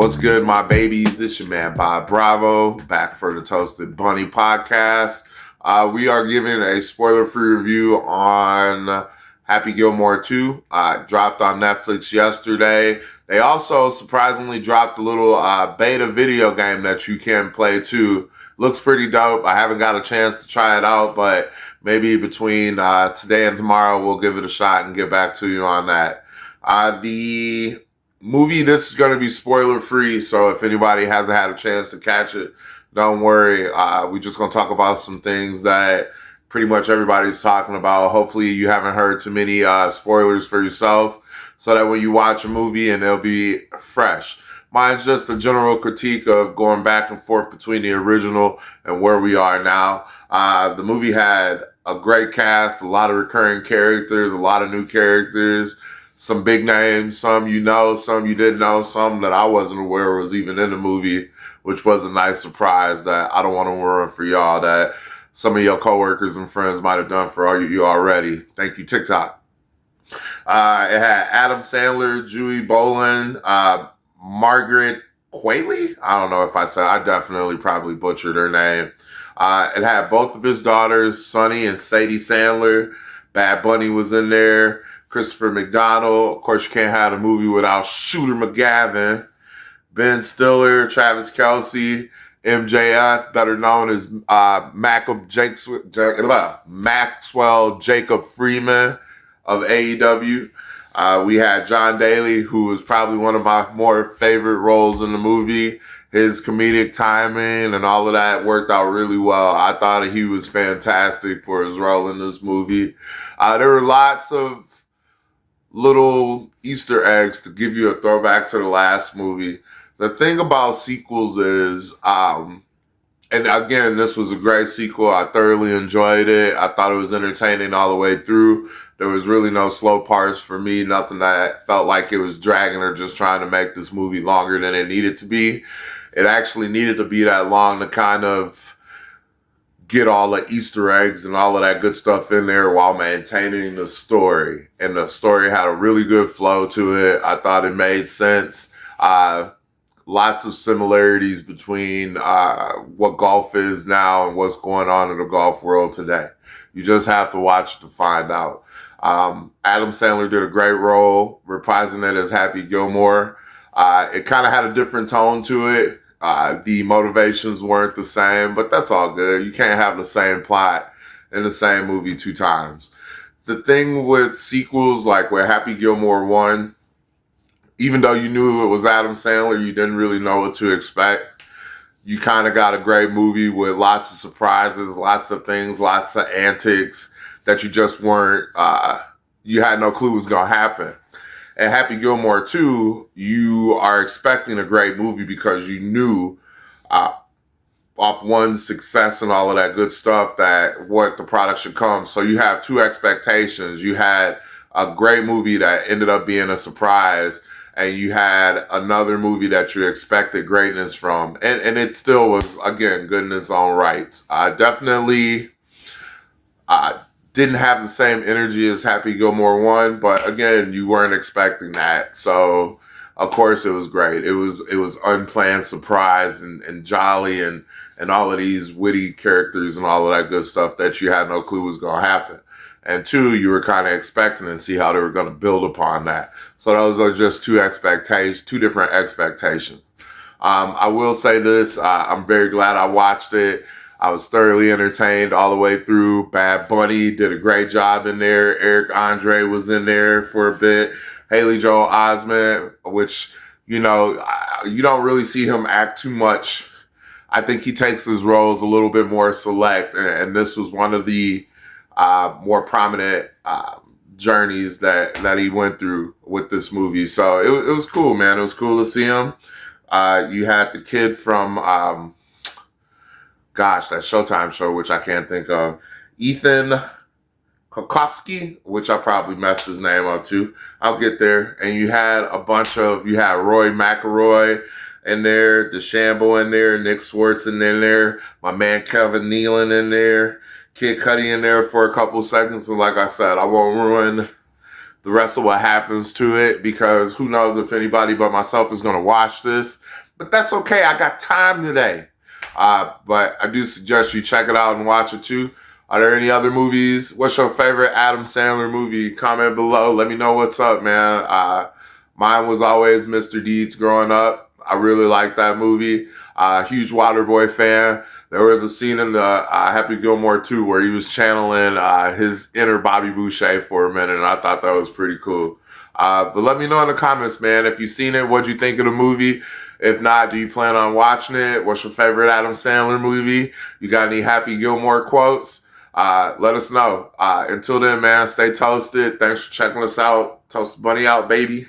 What's good, my babies? It's your man Bob Bravo, back for the Toasted Bunny podcast. We are giving a spoiler-free review on Happy Gilmore 2. Dropped on Netflix yesterday. They also surprisingly dropped a little beta video game that you can play too. Looks pretty dope. I haven't got a chance to try it out, but maybe between today and tomorrow we'll give it a shot and get back to you on that. The movie, this is going to be spoiler free, so if anybody hasn't had a chance to catch it, don't worry. We're just going to talk about some things that pretty much everybody's talking about. Hopefully you haven't heard too many spoilers for yourself, so that when you watch a movie and it'll be fresh. Mine's just a general critique of going back and forth between the original and where we are now. The movie had a great cast, a lot of recurring characters, a lot of new characters, some big names, some you know, some you didn't know, some that I wasn't aware was even in the movie, which was a nice surprise that I don't want to ruin for y'all, that some of your coworkers and friends might have done for you already. Thank you, TikTok. It had Adam Sandler, Julie Boland, Margaret Qualley. I don't know if I definitely probably butchered her name. It had both of his daughters, Sonny and Sadie Sandler. Bad Bunny was in there. Christopher McDonald. Of course, you can't have a movie without Shooter McGavin. Ben Stiller, Travis Kelce, MJF, better known as Maxwell Jacob Freeman of AEW. We had John Daly, who was probably one of my more favorite roles in the movie. His comedic timing and all of that worked out really well. I thought he was fantastic for his role in this movie. There were lots of little Easter eggs to give you a throwback to the last movie. The thing about sequels is, and again, this was a great sequel. I thoroughly enjoyed it. I thought it was entertaining all the way through. There was really no slow parts for me, nothing that felt like it was dragging or just trying to make this movie longer than it needed to be. It actually needed to be that long to kind of get all the Easter eggs and all of that good stuff in there while maintaining the story. And the story had a really good flow to it. I thought it made sense. Lots of similarities between what golf is now and what's going on in the golf world today. You just have to watch it to find out. Adam Sandler did a great role reprising it as Happy Gilmore. It kind of had a different tone to it. The motivations weren't the same, but that's all good. You can't have the same plot in the same movie two times. The thing with sequels, like with Happy Gilmore 1, even though you knew it was Adam Sandler, you didn't really know what to expect. You kind of got a great movie with lots of surprises, lots of things, lots of antics that you just weren't, you had no clue was going to happen. And Happy Gilmore 2, you are expecting a great movie because you knew off one's success and all of that good stuff that what the product should come. So you have two expectations. You had a great movie that ended up being a surprise, and you had another movie that you expected greatness from. And it still was, again, good in its own rights. Definitely didn't have the same energy as Happy Gilmore 1, but again, you weren't expecting that. So, of course, it was great. It was unplanned surprise and jolly and all of these witty characters and all of that good stuff that you had no clue was going to happen. And two, you were kind of expecting to see how they were going to build upon that. So those are just two different expectations. I will say this, I'm very glad I watched it. I was thoroughly entertained all the way through. Bad Bunny did a great job in there. Eric Andre was in there for a bit. Haley Joel Osment, which, you don't really see him act too much. I think he takes his roles a little bit more select, and this was one of the more prominent journeys that he went through with this movie. So it was cool, man. It was cool to see him. You had the kid from... that Showtime show, which I can't think of. Ethan Kokoski, which I probably messed his name up too. I'll get there. And you had Roy McIlroy in there, DeChambeau in there, Nick Swartz in there, my man Kevin Nealon in there, Kid Cudi in there for a couple seconds. And like I said, I won't ruin the rest of what happens to it, because who knows if anybody but myself is going to watch this. But that's okay. I got time today. But I do suggest you check it out and watch it too. Are there any other movies? What's your favorite Adam Sandler movie? Comment below. Let me know what's up, man. Mine was always Mr. Deeds growing up. I really liked that movie. Huge Waterboy fan. There was a scene in the Happy Gilmore 2 where he was channeling his inner Bobby Boucher for a minute, and I thought that was pretty cool. But let me know in the comments, man, if you've seen it, what'd you think of the movie? If not, do you plan on watching it? What's your favorite Adam Sandler movie? You got any Happy Gilmore quotes? Let us know. Until then, man, stay toasted. Thanks for checking us out. Toast the bunny out, baby.